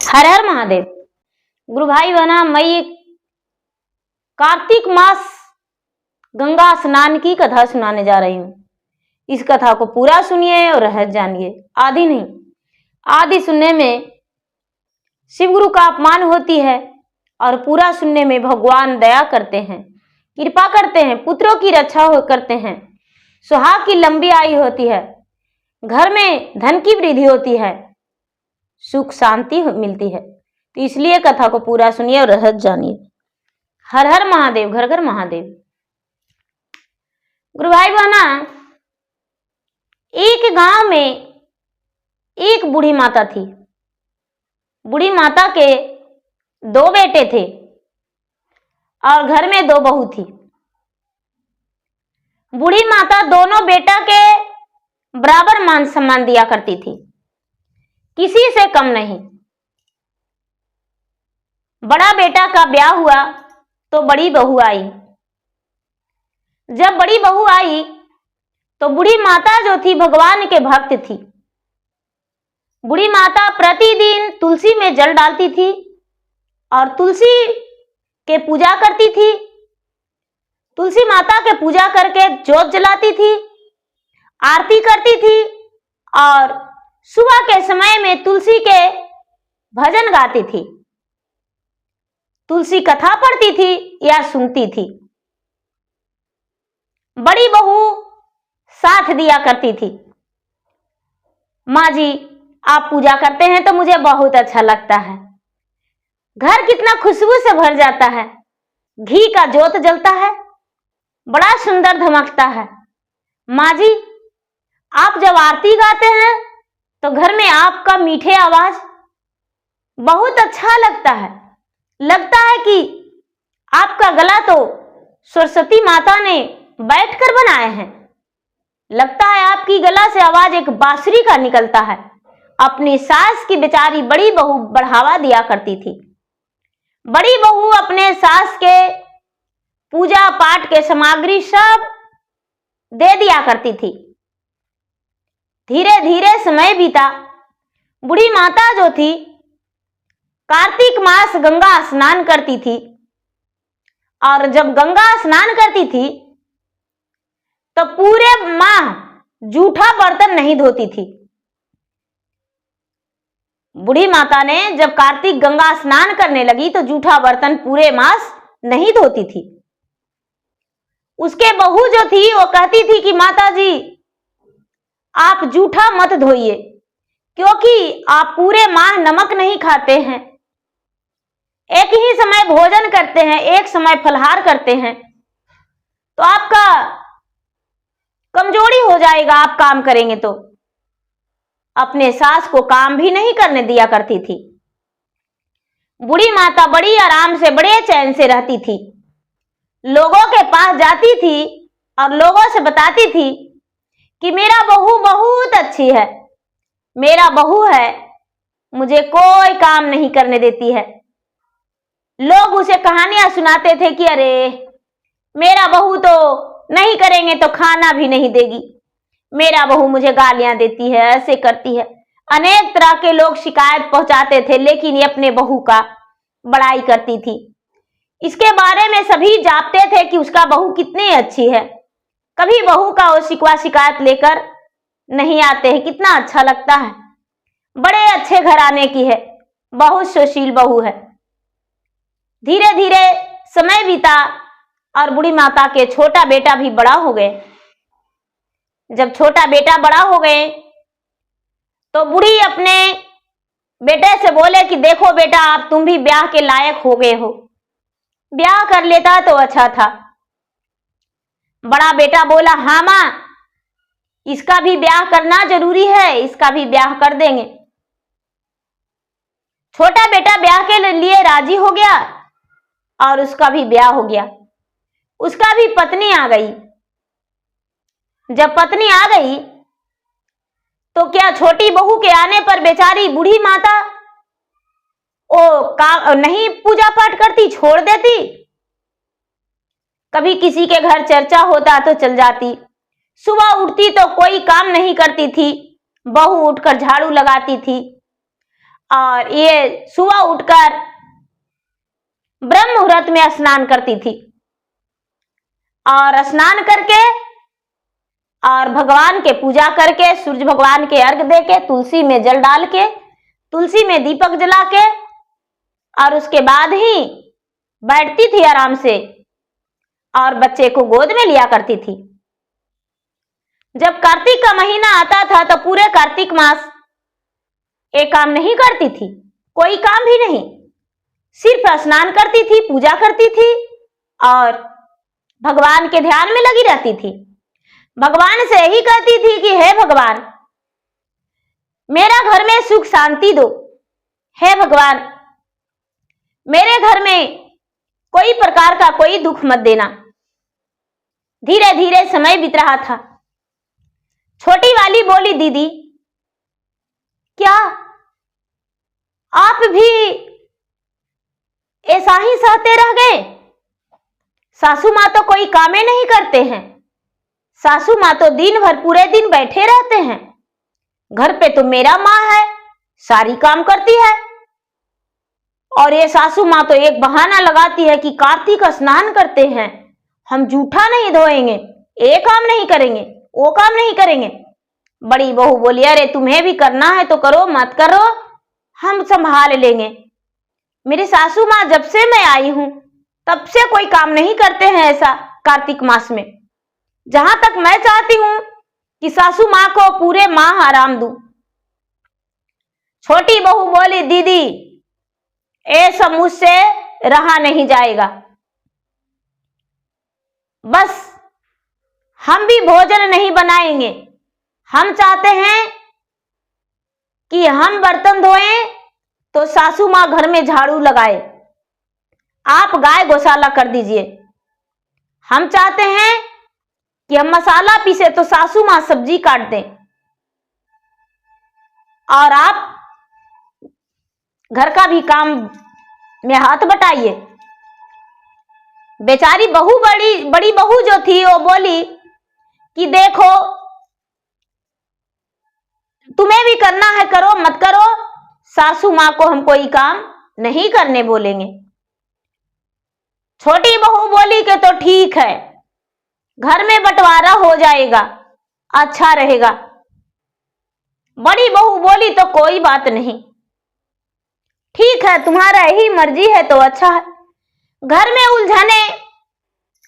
हर हर महादेव। गुरु भाई बहना, मैं कार्तिक मास गंगा स्नान की कथा सुनाने जा रही हूँ। इस कथा को पूरा सुनिए और रहस्य जानिए। आधी नहीं, आधी सुनने में शिव गुरु का अपमान होती है और पूरा सुनने में भगवान दया करते हैं, कृपा करते हैं, पुत्रों की रक्षा करते हैं, सुहाग की लंबी आयु होती है, घर में धन की वृद्धि होती है, सुख शांति मिलती है। तो इसलिए कथा को पूरा सुनिए और रहस्य जानिए। हर हर महादेव, घर घर महादेव। गुरु भाई बहना, एक गांव में एक बूढ़ी माता थी। बूढ़ी माता के दो बेटे थे और घर में दो बहू थी। बूढ़ी माता दोनों बेटा के बराबर मान सम्मान दिया करती थी, किसी से कम नहीं। बड़ा बेटा का ब्याह हुआ तो बड़ी बहू आई। जब बड़ी बहू आई तो बूढ़ी माता जो थी भगवान के भक्त थी। बूढ़ी माता प्रतिदिन तुलसी में जल डालती थी और तुलसी के पूजा करती थी। तुलसी माता के पूजा करके जोत जलाती थी, आरती करती थी और सुबह के समय में तुलसी के भजन गाती थी, तुलसी कथा पढ़ती थी या सुनती थी। बड़ी बहू साथ दिया करती थी। माँ जी, आप पूजा करते हैं तो मुझे बहुत अच्छा लगता है, घर कितना खुशबू से भर जाता है, घी का जोत जलता है, बड़ा सुंदर धमकता है। माँ जी, आप जब आरती गाते हैं तो घर में आपका मीठे आवाज बहुत अच्छा लगता है। लगता है कि आपका गला तो सरस्वती माता ने बैठकर बनाए हैं। लगता है आपकी गला से आवाज एक बांसुरी का निकलता है। अपनी सास की बेचारी बड़ी बहू बढ़ावा दिया करती थी। बड़ी बहू अपने सास के पूजा पाठ के सामग्री सब दे दिया करती थी। धीरे धीरे समय बीता। बूढ़ी माता जो थी कार्तिक मास गंगा स्नान करती थी और जब गंगा स्नान करती थी तो पूरे माह जूठा बर्तन नहीं धोती थी। बूढ़ी माता ने जब कार्तिक गंगा स्नान करने लगी तो जूठा बर्तन पूरे मास नहीं धोती थी। उसके बहू जो थी वो कहती थी कि माता जी, आप जूठा मत धोइए, क्योंकि आप पूरे माह नमक नहीं खाते हैं, एक ही समय भोजन करते हैं, एक समय फलाहार करते हैं, तो आपका कमजोरी हो जाएगा आप काम करेंगे तो। अपने सास को काम भी नहीं करने दिया करती थी। बूढ़ी माता बड़ी आराम से बड़े चैन से रहती थी। लोगों के पास जाती थी और लोगों से बताती थी कि मेरा बहू बहुत अच्छी है, मेरा बहू है, मुझे कोई काम नहीं करने देती है। लोग उसे कहानियां सुनाते थे कि अरे मेरा बहू तो नहीं करेंगे तो खाना भी नहीं देगी, मेरा बहू मुझे गालियां देती है, ऐसे करती है। अनेक तरह के लोग शिकायत पहुंचाते थे, लेकिन ये अपने बहू का बड़ाई करती थी। इसके बारे में सभी जानते थे कि उसका बहू कितनी अच्छी है। कभी बहू का वो शिकवा शिकायत लेकर नहीं आते हैं। कितना अच्छा लगता है, बड़े अच्छे घराने की है, बहुत सुशील बहू है। धीरे धीरे समय बीता और बूढ़ी माता के छोटा बेटा भी बड़ा हो गए। जब छोटा बेटा बड़ा हो गए तो बूढ़ी अपने बेटे से बोले कि देखो बेटा, आप तुम भी ब्याह के लायक हो गए हो, ब्याह कर लेता तो अच्छा था। बड़ा बेटा बोला, हाँ मां, इसका भी ब्याह करना जरूरी है, इसका भी ब्याह कर देंगे। छोटा बेटा ब्याह के लिए राजी हो गया और उसका भी ब्याह हो गया। उसका भी पत्नी आ गई। जब पत्नी आ गई तो क्या छोटी बहू के आने पर बेचारी बूढ़ी माता नहीं पूजा पाठ करती, छोड़ देती। कभी किसी के घर चर्चा होता तो चल जाती। सुबह उठती तो कोई काम नहीं करती थी, बहू उठकर झाड़ू लगाती थी और ये सुबह उठकर ब्रह्म मुहूर्त में स्नान करती थी और स्नान करके और भगवान के पूजा करके सूर्य भगवान के अर्घ दे के तुलसी में जल डाल के तुलसी में दीपक जला के और उसके बाद ही बैठती थी आराम से और बच्चे को गोद में लिया करती थी। जब कार्तिक का महीना आता था तो पूरे कार्तिक मास एक काम नहीं करती थी, कोई काम भी नहीं, सिर्फ स्नान करती थी, पूजा करती थी और भगवान के ध्यान में लगी रहती थी। भगवान से यही कहती थी कि हे भगवान, मेरा घर में सुख शांति दो, हे भगवान मेरे घर में कोई प्रकार का कोई दुख मत देना। धीरे धीरे समय बीत रहा था। छोटी वाली बोली, दीदी क्या आप भी ऐसा ही सहते रह गए? सासू माँ तो कोई कामें नहीं करते हैं, सासू माँ तो दिन भर पूरे दिन बैठे रहते हैं, घर पे तो मेरा माँ है, सारी काम करती है और ये सासू माँ तो एक बहाना लगाती है कि कार्तिक स्नान करते हैं, हम जूठा नहीं धोएंगे, ये काम नहीं करेंगे, वो काम नहीं करेंगे। बड़ी बहू बोली, अरे तुम्हें भी करना है तो करो, मत करो हम संभाल लेंगे। मेरी सासू माँ जब से मैं आई हूं तब से कोई काम नहीं करते हैं ऐसा कार्तिक मास में। जहां तक मैं चाहती हूं कि सासू माँ को पूरे माह आराम दूं। छोटी बहू बोली, दीदी ये सब मुझसे रहा नहीं जाएगा, बस हम भी भोजन नहीं बनाएंगे, हम चाहते हैं कि हम बर्तन धोएं तो सासू माँ घर में झाड़ू लगाए, आप गाय गौशाला कर दीजिए। हम चाहते हैं कि हम मसाला पीसे तो सासू माँ सब्जी काट दें और आप घर का भी काम में हाथ बटाइए। बेचारी बहू बड़ी बहू जो थी वो बोली कि देखो तुम्हें भी करना है करो, मत करो, सासू माँ को हम कोई काम नहीं करने बोलेंगे। छोटी बहू बोली कि तो ठीक है, घर में बंटवारा हो जाएगा, अच्छा रहेगा। बड़ी बहू बोली तो कोई बात नहीं, ठीक है तुम्हारा यही मर्जी है तो अच्छा है। घर में उलझने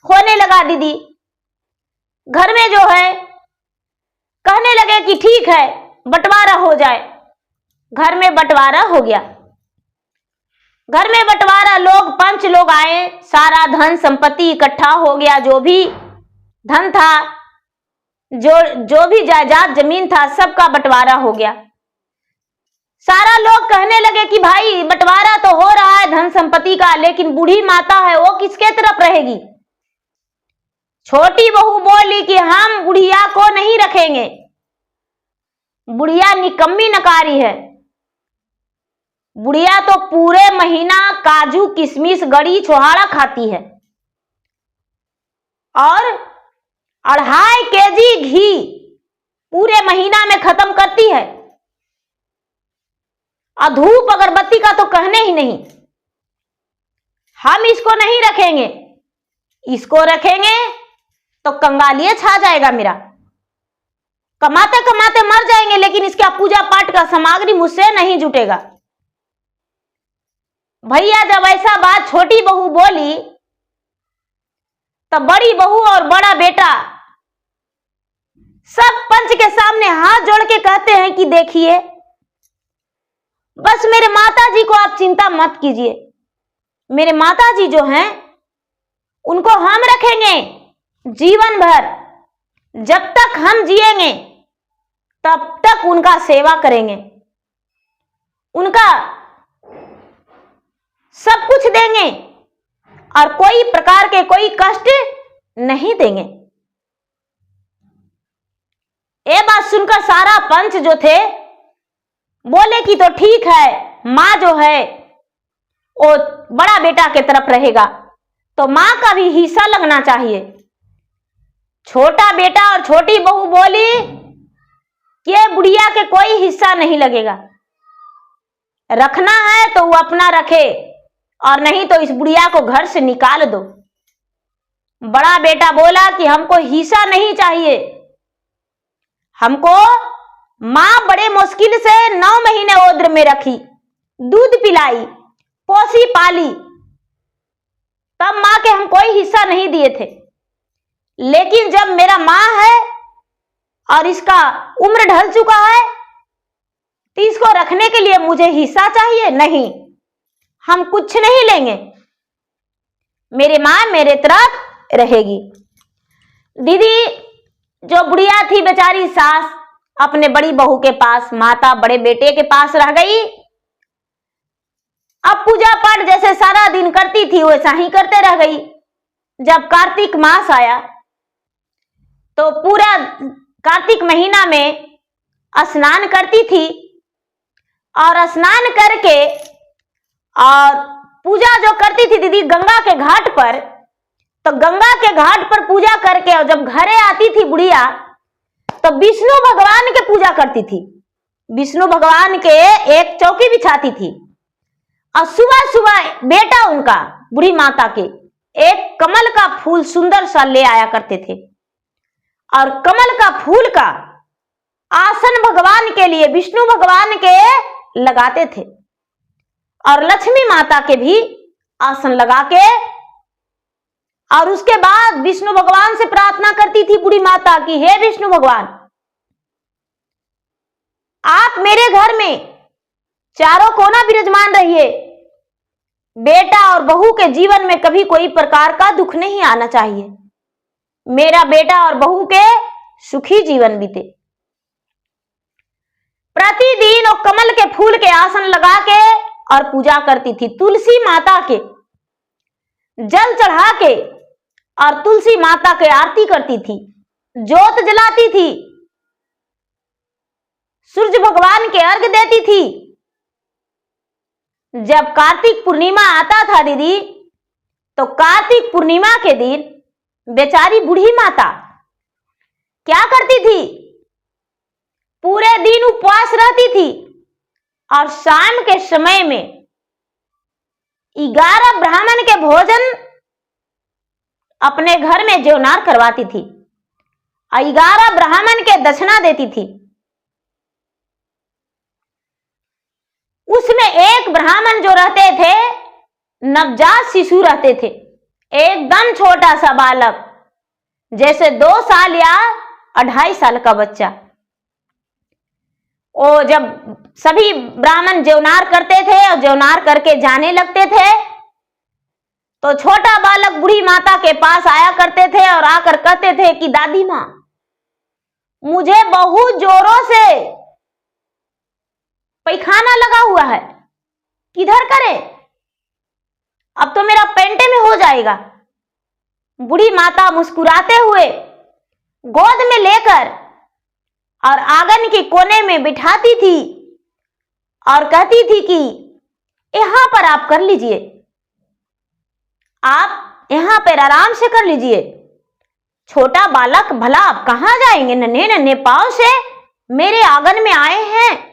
होने लगा दीदी, घर में जो है कहने लगे कि ठीक है बंटवारा हो जाए। घर में बंटवारा हो गया। घर में बंटवारा, लोग 5 लोग आए, सारा धन संपत्ति इकट्ठा हो गया, जो भी धन था, जो भी जायदाद जमीन था, सबका बंटवारा हो गया। सारा लोग कहने लगे कि भाई बंटवारा तो हो रहा है धन संपत्ति का, लेकिन बूढ़ी माता है वो किसके तरफ रहेगी? छोटी बहू बोली कि हम बुढ़िया को नहीं रखेंगे, बुढ़िया निकम्मी नकारी है, बुढ़िया तो पूरे महीना काजू किशमिश गड़ी छोहाड़ा खाती है और 2.5 केजी घी पूरे महीना में खत्म करती है और धूप अगरबत्ती का तो कहने ही नहीं। हम इसको नहीं रखेंगे, इसको रखेंगे तो कंगालिये छा जाएगा मेरा, कमाते कमाते मर जाएंगे, लेकिन इसका पूजा पाठ का सामग्री मुझसे नहीं जुटेगा। भैया जब ऐसा बात छोटी बहू बोली तब बड़ी बहू और बड़ा बेटा सब पंच के सामने हाथ जोड़ के कहते हैं कि देखिए बस मेरे माता जी को आप चिंता मत कीजिए, मेरे माता जी जो हैं उनको हम रखेंगे जीवन भर, जब तक हम जिएंगे तब तक उनका सेवा करेंगे, उनका सब कुछ देंगे और कोई प्रकार के कोई कष्ट नहीं देंगे। ये बात सुनकर सारा पंच जो थे बोले कि तो ठीक है, माँ जो है वो बड़ा बेटा के तरफ रहेगा तो माँ का भी हिस्सा लगना चाहिए। छोटा बेटा और छोटी बहू बोली कि बुढ़िया के कोई हिस्सा नहीं लगेगा, रखना है तो वो अपना रखे, और नहीं तो इस बुढ़िया को घर से निकाल दो। बड़ा बेटा बोला कि हमको हिस्सा नहीं चाहिए, हमको मां बड़े मुश्किल से 9 महीने ओद्र में रखी, दूध पिलाई, पोसी पाली, तब मां के हम कोई हिस्सा नहीं दिए थे। लेकिन जब मेरा मां है और इसका उम्र ढल चुका है तो इसको रखने के लिए मुझे हिस्सा चाहिए? नहीं, हम कुछ नहीं लेंगे, मेरी मां मेरे तरफ रहेगी। दीदी जो बुढ़िया थी बेचारी सास अपने बड़ी बहू के पास, माता बड़े बेटे के पास रह गई। अब पूजा पाठ जैसे सारा दिन करती थी वैसा ही करते रह गई। जब कार्तिक मास आया तो पूरा कार्तिक महीना में स्नान करती थी, और स्नान करके और पूजा जो करती थी दीदी गंगा के घाट पर, तो गंगा के घाट पर पूजा करके और जब घरे आती थी बुढ़िया तो विष्णु भगवान के पूजा करती थी। विष्णु भगवान के एक चौकी बिछाती थी, और सुबह सुबह बेटा उनका बुढ़ी माता के एक कमल का फूल सुंदर सा ले आया करते थे, और कमल का फूल का आसन भगवान के लिए विष्णु भगवान के लगाते थे, और लक्ष्मी माता के भी आसन लगा के, और उसके बाद विष्णु भगवान से प्रार्थना करती थी बूढ़ी माता की, हे विष्णु भगवान, आप मेरे घर में चारों कोना विराजमान रहिए, बेटा और बहू के जीवन में कभी कोई प्रकार का दुख नहीं आना चाहिए, मेरा बेटा और बहू के सुखी जीवन बीते। प्रतिदिन वो कमल के फूल के आसन लगा के और पूजा करती थी। तुलसी माता के जल चढ़ा के और तुलसी माता के आरती करती थी, जोत जलाती थी, सूर्य भगवान के अर्घ देती थी। जब कार्तिक पूर्णिमा आता था दीदी, तो कार्तिक पूर्णिमा के दिन बेचारी बूढ़ी माता क्या करती थी, पूरे दिन उपवास रहती थी, और शाम के समय में 11 ब्राह्मण के भोजन अपने घर में ज्योनार करवाती थी, और 11 ब्राह्मण के दक्षिणा देती थी। उसमें एक ब्राह्मण जो रहते थे नवजात शिशु रहते थे, एकदम छोटा सा बालक, जैसे 2 साल या 2.5 साल का बच्चा। वो जब सभी ब्राह्मण ज्योनार करते थे और ज्योनार करके जाने लगते थे, तो छोटा बालक बूढ़ी माता के पास आया करते थे और आकर कहते थे कि दादी माँ, मुझे बहुत जोरों से पैखाना लगा हुआ है, किधर करे, अब तो मेरा पेंटे में हो जाएगा। बूढ़ी माता मुस्कुराते हुए गोद में लेकर और आंगन के कोने में बिठाती थी और कहती थी कि यहां पर आप कर लीजिए, आप यहां पर आराम से कर लीजिए। छोटा बालक भला आप कहां जाएंगे, नन्हे नन्हे पांव से मेरे आंगन में आए हैं,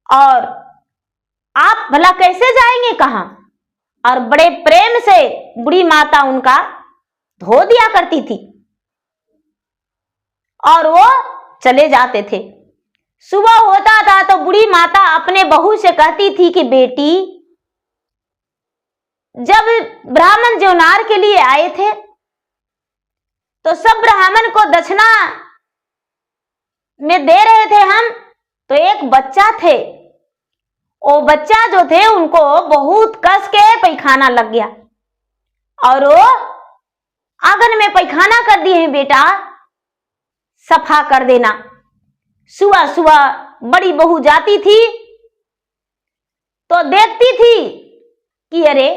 और आप भला कैसे जाएंगे कहां। और बड़े प्रेम से बूढ़ी माता उनका धो दिया करती थी और वो चले जाते थे। सुबह होता था तो बूढ़ी माता अपने बहू से कहती थी कि बेटी, जब ब्राह्मण ज्योनार के लिए आए थे तो सब ब्राह्मण को दक्षिणा में दे रहे थे हम, तो एक बच्चा थे, वो बच्चा जो थे उनको बहुत कस के पैखाना लग गया और वो आंगन में पैखाना कर दिए हैं, बेटा सफा कर देना। सुबह सुबह बड़ी बहू जाती थी तो देखती थी कि अरे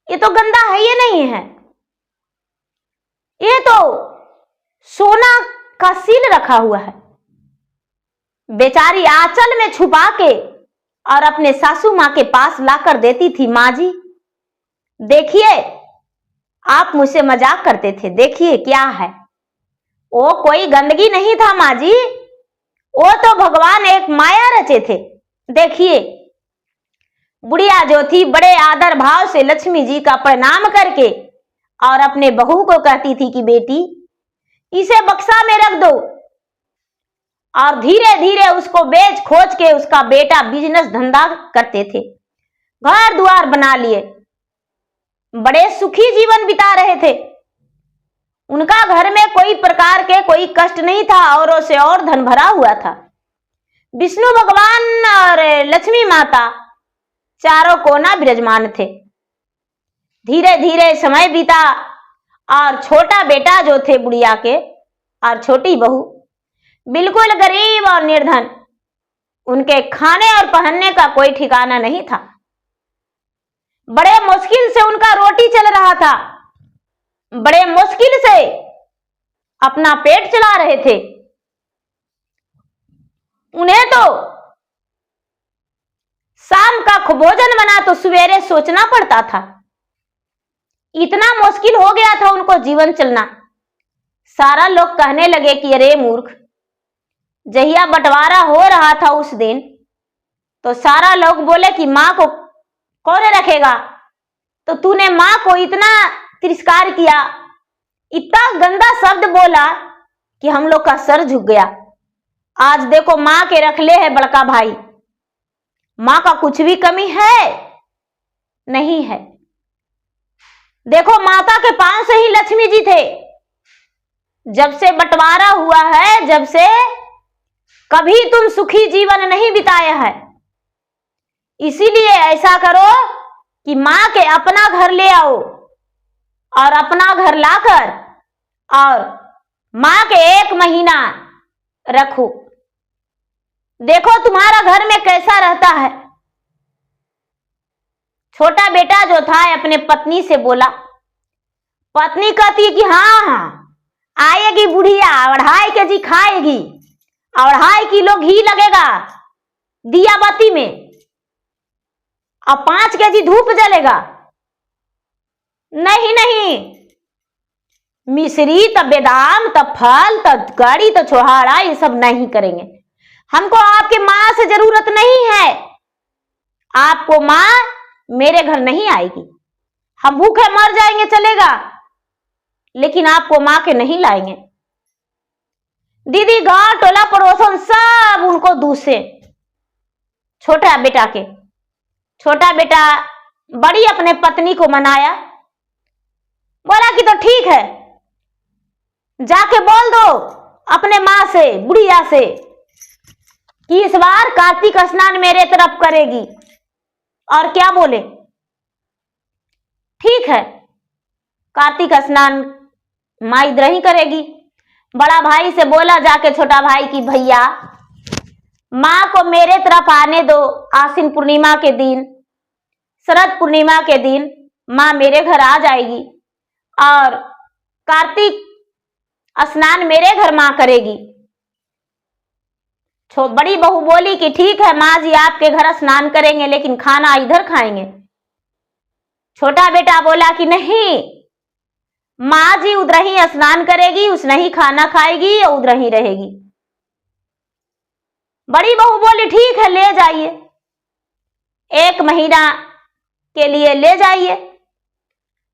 ये तो गंदा है, ये नहीं है, ये तो सोना का सील रखा हुआ है। बेचारी आंचल में छुपा के और अपने सासू मां के पास लाकर देती थी, मां जी देखिए, आप मुझसे मजाक करते थे, देखिए क्या है। वो कोई गंदगी नहीं था मां जी, वो तो भगवान एक माया रचे थे, देखिए, बुढ़िया जो थी बड़े आदर भाव से लक्ष्मी जी का प्रणाम करके और अपने बहू को कहती थी कि बेटी इसे बक्सा में रख दो, और धीरे धीरे उसको बेच खोज के उसका बेटा बिजनेस धंधा करते थे, घर द्वार बना लिए, बड़े सुखी जीवन बिता रहे थे। उनका घर में कोई प्रकार के कोई कष्ट नहीं था, औरों से और धन भरा हुआ था। विष्णु भगवान और लक्ष्मी माता चारों कोना विराजमान थे। धीरे धीरे समय बीता और छोटा बेटा जो थे बुढ़िया के और छोटी बहू बिल्कुल गरीब और निर्धन, उनके खाने और पहनने का कोई ठिकाना नहीं था। बड़े मुश्किल से उनका रोटी चल रहा था, बड़े मुश्किल से अपना पेट चला रहे थे। उन्हें तो शाम का भोजन बना तो सवेरे सोचना पड़ता था। इतना मुश्किल हो गया था उनको जीवन चलना। सारा लोग कहने लगे कि अरे मूर्ख, जहिया बंटवारा हो रहा था उस दिन तो सारा लोग बोले कि माँ को कौन रखेगा, तो तूने माँ को इतना तिरस्कार किया, इतना गंदा शब्द बोला कि हम लोग का सर झुक गया। आज देखो माँ के रख ले है बड़का भाई, माँ का कुछ भी कमी है नहीं है। देखो माता के पास से ही लक्ष्मी जी थे। जब से बंटवारा हुआ है, जब से कभी तुम सुखी जीवन नहीं बिताया है। इसीलिए ऐसा करो कि माँ के अपना घर ले आओ और अपना घर लाकर और माँ के 1 महीना रखो, देखो तुम्हारा घर में कैसा रहता है। छोटा बेटा जो था अपने पत्नी से बोला। पत्नी कहती है कि हाँ आएगी बुढ़िया, 2.5 केजी खाएगी, 2.5 किलो घी लगेगा दिया बाती में और 5 केजी धूप जलेगा। नहीं नहीं, मिश्री तब बेदाम तब फल तब कड़ी तब छोहाड़ा ये सब नहीं करेंगे। हमको आपके माँ से जरूरत नहीं है। आपको माँ मेरे घर नहीं आएगी। हम भूखे मर जाएंगे चलेगा, लेकिन आपको माँ के नहीं लाएंगे। दीदी गांव टोला पड़ोसन सब उनको दूसरे छोटा बेटा के। छोटा बेटा बड़ी अपने पत्नी को मनाया, बोला कि तो ठीक है, जाके बोल दो अपने माँ से बुढ़िया से कि इस बार कार्तिक स्नान मेरे तरफ करेगी। और क्या बोले, ठीक है कार्तिक स्नान माँ इधर ही करेगी। बड़ा भाई से बोला जाके छोटा भाई की भैया माँ को मेरे तरफ आने दो, आश्विन पूर्णिमा के दिन, शरद पूर्णिमा के दिन माँ मेरे घर आ जाएगी और कार्तिक स्नान मेरे घर माँ करेगी। बड़ी बहू बोली कि ठीक है माँ जी आपके घर स्नान करेंगे, लेकिन खाना इधर खाएंगे। छोटा बेटा बोला कि नहीं, माँ जी उधर ही स्नान करेगी, उसने ही खाना खाएगी और उधर ही रहेगी। बड़ी बहू बोली ठीक है ले जाइए, 1 महीना के लिए ले जाइए।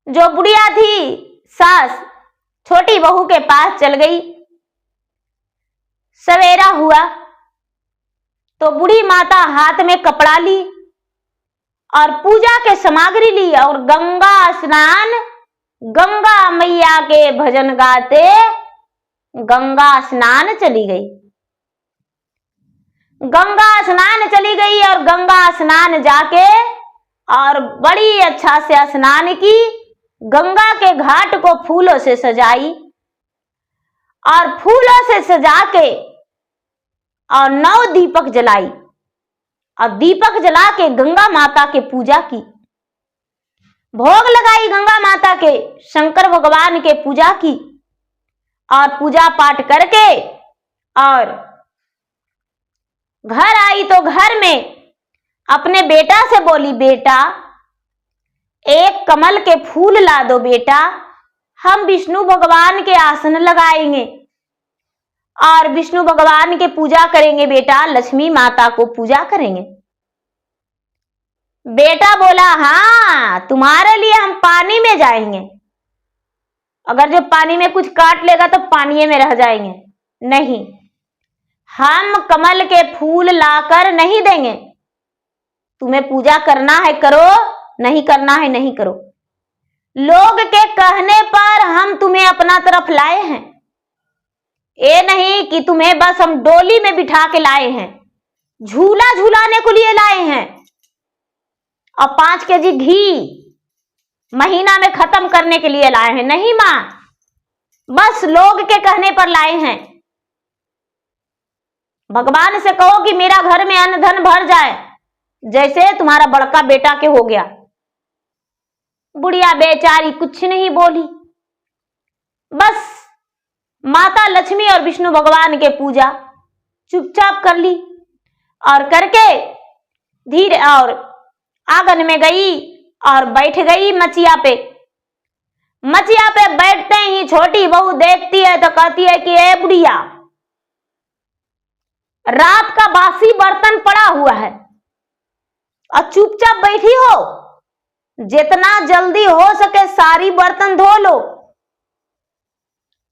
जो बुढ़िया थी सास छोटी बहू के पास चल गई। सवेरा हुआ तो बूढ़ी माता हाथ में कपड़ा ली और पूजा के सामग्री ली और गंगा स्नान, गंगा मैया के भजन गाते गंगा स्नान चली गई। गंगा स्नान चली गई और गंगा स्नान जाके और बड़ी अच्छा से स्नान की, गंगा के घाट को फूलों से सजाई और फूलों से सजा के और 9 दीपक जलाई और दीपक जला के गंगा माता के पूजा की, भोग लगाई गंगा माता के, शंकर भगवान के पूजा की और पूजा पाठ करके और घर आई तो घर में अपने बेटा से बोली, बेटा 1 कमल के फूल ला दो बेटा, हम विष्णु भगवान के आसन लगाएंगे और विष्णु भगवान के पूजा करेंगे बेटा, लक्ष्मी माता को पूजा करेंगे। बेटा बोला, हाँ तुम्हारे लिए हम पानी में जाएंगे, अगर जो पानी में कुछ काट लेगा तो पानी में रह जाएंगे। नहीं, हम कमल के फूल लाकर नहीं देंगे, तुम्हें पूजा करना है करो, नहीं करना है नहीं करो। लोग के कहने पर हम तुम्हें अपना तरफ लाए हैं, ये नहीं कि तुम्हें बस हम डोली में बिठा के लाए हैं, झूला झूलाने को लिए लाए हैं और 5 केजी घी महीना में खत्म करने के लिए लाए हैं। नहीं मां, बस लोग के कहने पर लाए हैं। भगवान से कहो कि मेरा घर में अन्न धन भर जाए, जैसे तुम्हारा बड़का बेटा के हो गया। बुढ़िया बेचारी कुछ नहीं बोली, बस माता लक्ष्मी और विष्णु भगवान के पूजा चुपचाप कर ली और करके धीरे और आंगन में गई और बैठ गई मचिया पे। मचिया पे बैठते ही छोटी बहू देखती है तो कहती है कि ए बुढ़िया, रात का बासी बर्तन पड़ा हुआ है और चुपचाप बैठी हो, जितना जल्दी हो सके सारी बर्तन धो लो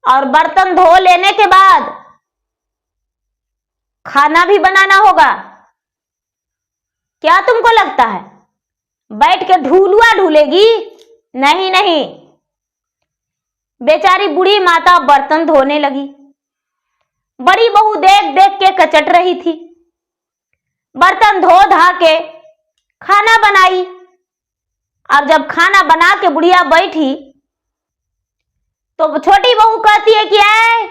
और बर्तन धो लेने के बाद खाना भी बनाना होगा। क्या तुमको लगता है बैठ के ढूलुआ ढूलेगी? नहीं नहीं। बेचारी बूढ़ी माता बर्तन धोने लगी। बड़ी बहू देख देख के कचट रही थी। बर्तन धो धा के खाना बनाई। अब जब खाना बना के बुढ़िया बैठी तो छोटी बहू कहती है कि ऐ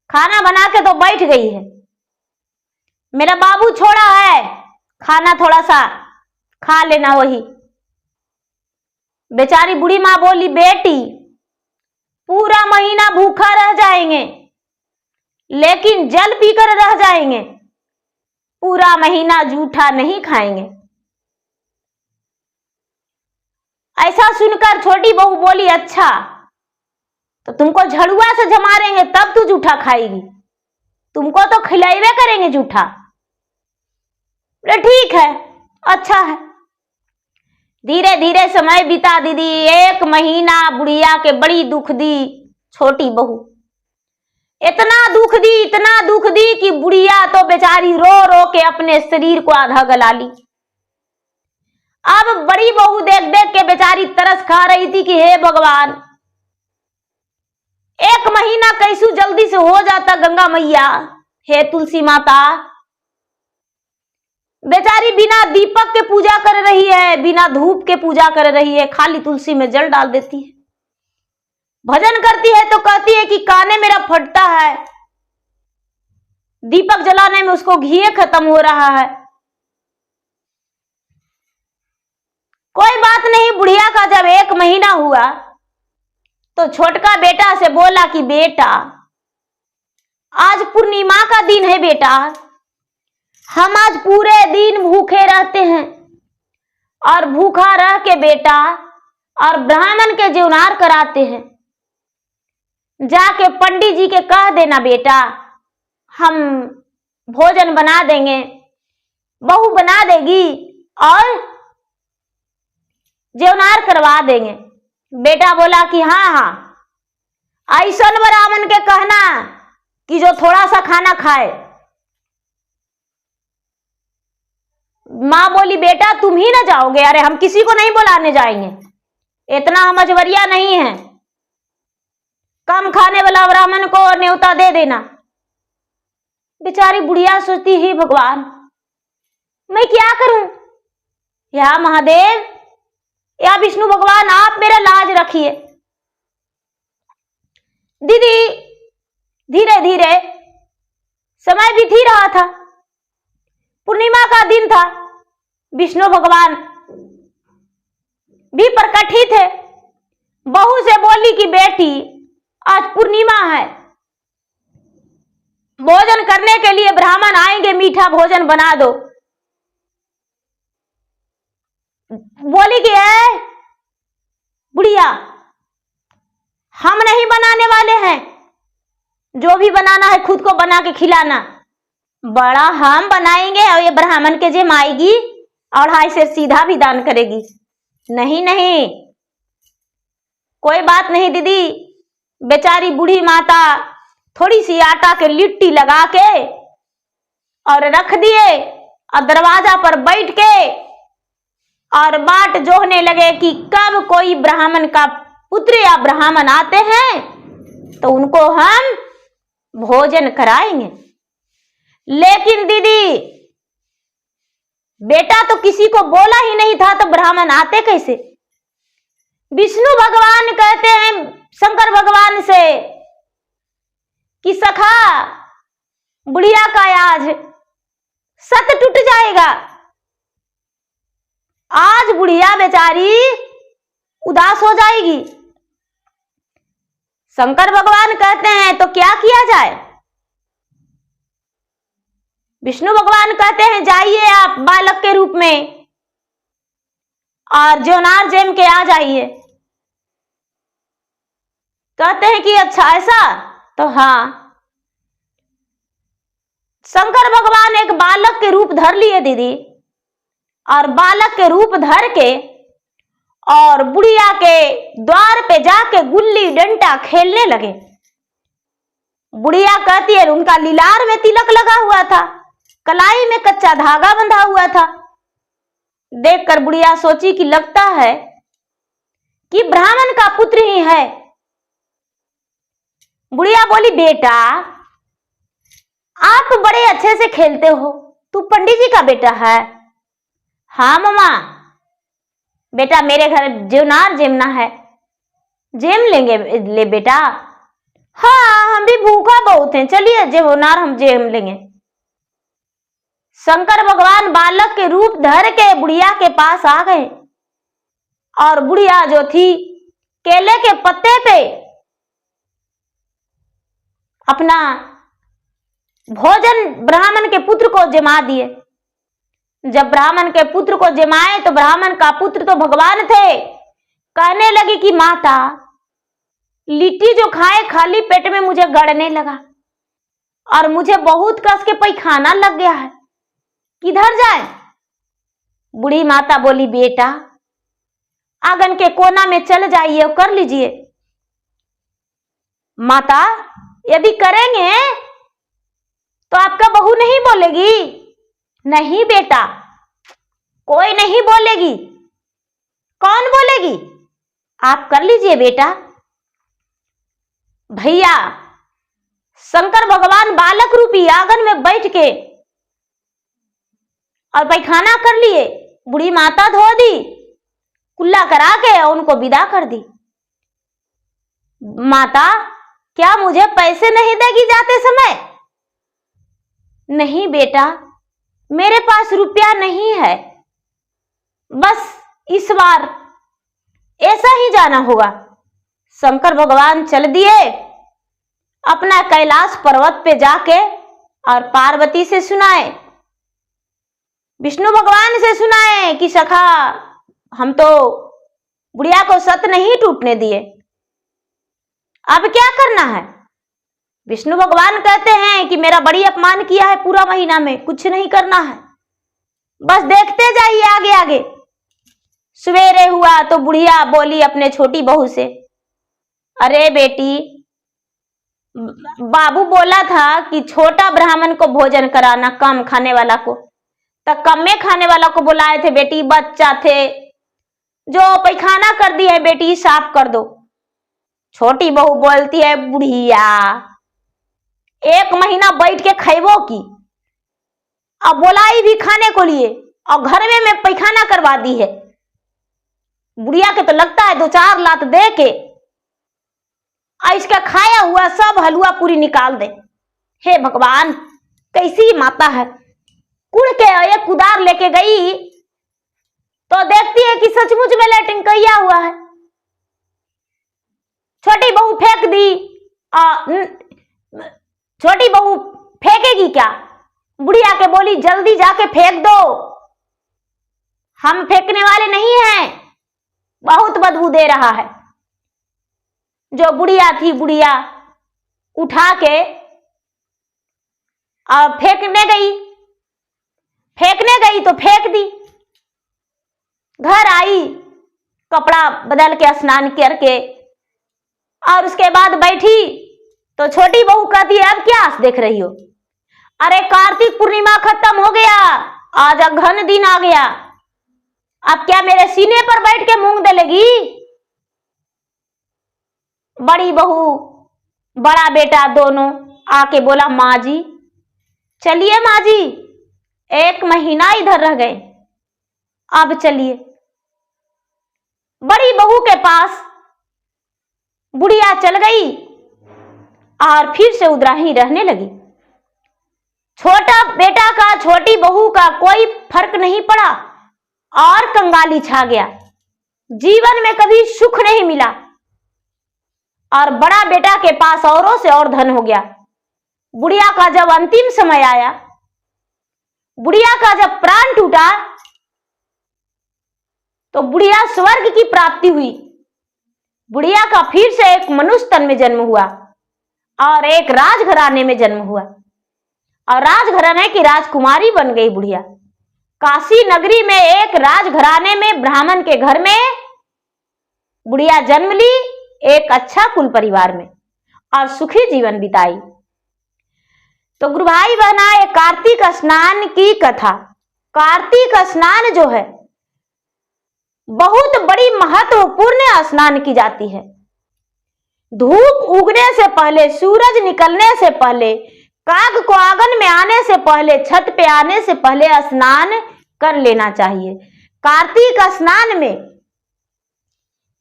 खाना बना के तो बैठ गई है, मेरा बाबू छोड़ा है, खाना थोड़ा सा खा लेना वही। बेचारी बूढ़ी माँ बोली, बेटी पूरा महीना भूखा रह जाएंगे लेकिन जल पीकर रह जाएंगे, पूरा महीना जूठा नहीं खाएंगे। ऐसा सुनकर छोटी बहू बोली, अच्छा तो तुमको झड़ुआ से झमारेंगे तब तू जूठा खाएगी, तुमको तो खिलाइवे करेंगे जूठा। ठीक है, अच्छा है। धीरे धीरे समय बीता दीदी। 1 महीना बुढ़िया के बड़ी दुख दी छोटी बहू। इतना दुख दी, इतना दुख दी कि बुढ़िया तो बेचारी रो रो के अपने शरीर को आधा गला ली। अब बड़ी बहू देख देख के बेचारी तरस खा रही थी कि हे भगवान, 1 महीना कैसू जल्दी से हो जाता गंगा मैया, हे तुलसी माता। बेचारी बिना दीपक के पूजा कर रही है, बिना धूप के पूजा कर रही है, खाली तुलसी में जल डाल देती है। भजन करती है तो कहती है कि काने मेरा फटता है, दीपक जलाने में उसको घी खत्म हो रहा है। कोई बात नहीं, बुढ़िया का जब 1 महीना हुआ तो छोटका बेटा से बोला कि बेटा आज पूर्णिमा का दिन है बेटा, हम आज पूरे दिन भूखे रहते हैं और भूखा रह के बेटा और ब्राह्मण के जीवनार कराते हैं। जाके पंडित जी के कह देना बेटा, हम भोजन बना देंगे, बहू बना देगी और जीवनार करवा देंगे। बेटा बोला कि हाँ हाँ, ऐसा ब्राह्मण के कहना कि जो थोड़ा सा खाना खाए। माँ बोली, बेटा तुम ही ना जाओगे? अरे हम किसी को नहीं बुलाने जाएंगे, इतना हम अजवरिया नहीं है, कम खाने वाला ब्राह्मण को न्योता दे देना। बेचारी बुढ़िया सोचती ही भगवान मैं क्या करूं, या महादेव या विष्णु भगवान आप मेरा लाज रखिए। दीदी धीरे धीरे समय बीत ही रहा था। पूर्णिमा का दिन था, विष्णु भगवान भी प्रकट ही थे। बहू से बोली कि बेटी आज पूर्णिमा है, भोजन करने के लिए ब्राह्मण आएंगे, मीठा भोजन बना दो। बोली कि है बुढ़िया, हम नहीं बनाने वाले हैं, जो भी बनाना है खुद को बना के खिलाना। बड़ा हम बनाएंगे और ये ब्राह्मण के जेम आएगी 2.5 से सीधा भी दान करेगी। नहीं नहीं, कोई बात नहीं दीदी, बेचारी बूढ़ी माता थोड़ी सी आटा के लिट्टी लगा के और रख दिए और दरवाजा पर बैठ के और बाट जोहने लगे कि कब कोई ब्राह्मण का पुत्र या ब्राह्मण आते हैं तो उनको हम भोजन कराएंगे। लेकिन दीदी, बेटा तो किसी को बोला ही नहीं था, तो ब्राह्मण आते कैसे? विष्णु भगवान कहते हैं शंकर भगवान से कि सखा, बुढ़िया का आज सत टूट जाएगा। आज बुढ़िया बेचारी उदास हो जाएगी। शंकर भगवान कहते हैं तो क्या किया जाए? विष्णु भगवान कहते हैं जाइए आप बालक के रूप में और जोनार जेम के आ जाइए। कहते हैं कि अच्छा ऐसा, तो हाँ, शंकर भगवान एक बालक के रूप धर लिए दीदी, और बालक के रूप धर के और बुढ़िया के द्वार पे जाके गुल्ली डंडा खेलने लगे। बुढ़िया कहती है उनका लीलार में तिलक लगा हुआ था, कलाई में कच्चा धागा बंधा हुआ था। देखकर बुढ़िया सोची कि लगता है कि ब्राह्मण का पुत्र ही है। बुढ़िया बोली, बेटा आप बड़े अच्छे से खेलते हो, तू पंडित जी का बेटा है? हाँ मम्मा, बेटा मेरे घर जोनार जेमना है, जेम लेंगे ले बेटा। हाँ हम भी भूखा बहुत हैं, चलिए जोनार हम जेम लेंगे। शंकर भगवान बालक के रूप धर के बुढ़िया के पास आ गए और बुढ़िया जो थी केले के पत्ते पे अपना भोजन ब्राह्मण के पुत्र को जमा दिए। जब ब्राह्मण के पुत्र को जमाए तो ब्राह्मण का पुत्र तो भगवान थे। कहने लगी कि माता, लिट्टी जो खाए खाली पेट में मुझे गड़ने लगा और मुझे बहुत कस के पैखाना लग गया है, किधर जाए? बूढ़ी माता बोली, बेटा आंगन के कोना में चल जाइए और कर लीजिए। माता यदि करेंगे तो आपका बहू नहीं बोलेगी? नहीं बेटा, कोई नहीं बोलेगी। कौन बोलेगी? आप कर लीजिए बेटा। भैया शंकर भगवान बालक रूपी आंगन में बैठ के और पैखाना कर लिए। बूढ़ी माता धो दी, कुल्ला करा के उनको विदा कर दी। माता क्या मुझे पैसे नहीं देगी जाते समय? नहीं बेटा, मेरे पास रुपया नहीं है, बस इस बार ऐसा ही जाना होगा। शंकर भगवान चल दिए अपना कैलाश पर्वत पे जाके और पार्वती से सुनाए, विष्णु भगवान से सुनाए कि सखा हम तो बुढ़िया को सत नहीं टूटने दिए, अब क्या करना है? विष्णु भगवान कहते हैं कि मेरा बड़ी अपमान किया है पूरा महीना में, कुछ नहीं करना है, बस देखते जाइए आगे आगे। सवेरे हुआ तो बुढ़िया बोली अपने छोटी बहू से, अरे बेटी, बाबू बोला था कि छोटा ब्राह्मण को भोजन कराना, कम खाने वाला को, तो कम में खाने वाला को बुलाए थे बेटी, बच्चा थे, जो पैखाना कर दी है बेटी साफ कर दो। छोटी बहू बोलती है, बुढ़िया 1 महीना बैठ के खैबो की, अब बोलाई भी खाने को लिए और घर में पैखाना करवा दी है। बुढ़िया के तो लगता है 2-4 लात दे के इसका खाया हुआ सब हलवा पूरी निकाल दे। हे भगवान, कैसी माता है। कुड़ के एक कुदार लेके गई तो देखती है कि सचमुच में लैट्रिन किया हुआ है। छोटी बहू फेंक दी, छोटी बहू फेंकेगी क्या? बुढ़िया के बोली, जल्दी जाके फेंक दो, हम फेंकने वाले नहीं हैं, बहुत बदबू दे रहा है। जो बुढ़िया थी, बुढ़िया उठा के और फेंकने गई तो फेंक दी। घर आई, कपड़ा बदल के स्नान करके, और उसके बाद बैठी तो छोटी बहू कहती है, अब क्या आस देख रही हो? अरे कार्तिक पूर्णिमा खत्म हो गया, आज अगहन दिन आ गया, अब क्या मेरे सीने पर बैठ के मूंग दलेगी? बड़ी बहू बड़ा बेटा दोनों आके बोला, माँ जी चलिए, माँ जी 1 महीना इधर रह गए, अब चलिए। बड़ी बहू के पास बुढ़िया चल गई और फिर से उधराही रहने लगी। छोटा बेटा का छोटी बहू का कोई फर्क नहीं पड़ा और कंगाली छा गया, जीवन में कभी सुख नहीं मिला। और बड़ा बेटा के पास औरों से और धन हो गया। बुढ़िया का जब अंतिम समय आया, बुढ़िया का जब प्राण टूटा, तो बुढ़िया स्वर्ग की प्राप्ति हुई। बुढ़िया का फिर से एक मनुष्य तन में जन्म हुआ और एक राजघराने में जन्म हुआ, और राजघराने की राजकुमारी बन गई बुढ़िया। काशी नगरी में एक राजघराने में ब्राह्मण के घर में बुढ़िया जन्म ली, एक अच्छा कुल परिवार में, और सुखी जीवन बिताई। तो गुरु भाई बहना, ये कार्तिक स्नान की कथा, कार्तिक स्नान जो है बहुत बड़ी महत्वपूर्ण स्नान की जाती है। धूप उगने से पहले, सूरज निकलने से पहले, काग को आंगन में आने से पहले, छत पे आने से पहले स्नान कर लेना चाहिए। कार्तिक स्नान में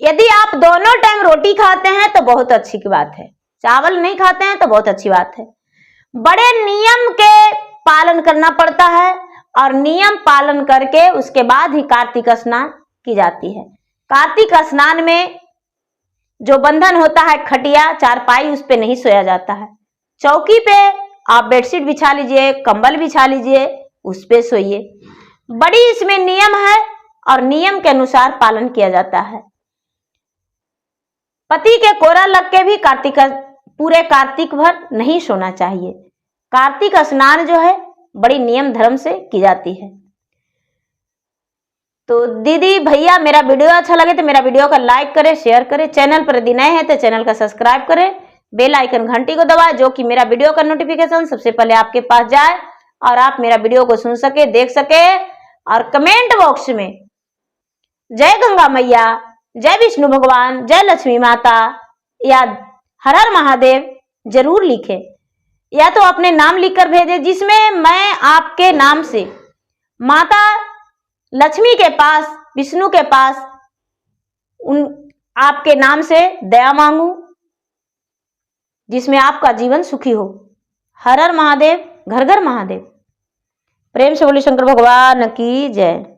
यदि आप दोनों टाइम रोटी खाते हैं तो बहुत अच्छी की बात है, चावल नहीं खाते हैं तो बहुत अच्छी बात है। बड़े नियम के पालन करना पड़ता है, और नियम पालन करके उसके बाद ही कार्तिक स्नान की जाती है। कार्तिक स्नान में जो बंधन होता है, खटिया चारपाई, उस पे नहीं सोया जाता है। चौकी पे आप बेडशीट बिछा लीजिए, कंबल बिछा लीजिए, उस पे सोइए। बड़ी इसमें नियम है और नियम के अनुसार पालन किया जाता है। पति के कोरा लग के भी पूरे कार्तिक भर नहीं सोना चाहिए। कार्तिक स्नान जो है बड़ी नियम धर्म से की जाती है। तो दीदी भैया, मेरा वीडियो अच्छा लगे तो मेरा वीडियो का लाइक करें, शेयर करें। चैनल पर यदि नए हैं तो चैनल का सब्सक्राइब करें, बेल आइकन घंटी को दबाएं, जो कि मेरा वीडियो का नोटिफिकेशन सबसे पहले आपके पास जाए और आप मेरा वीडियो को सुन सके, देख सके। और कमेंट बॉक्स में जय गंगा मैया, जय विष्णु भगवान, जय लक्ष्मी माता या हर हर महादेव जरूर लिखें, या तो अपने नाम लिखकर भेजें, जिसमें मैं आपके नाम से माता लक्ष्मी के पास, विष्णु के पास आपके नाम से दया मांगू, जिसमें आपका जीवन सुखी हो। हर हर महादेव, घर घर महादेव। प्रेम से बोले शंकर भगवान की जय।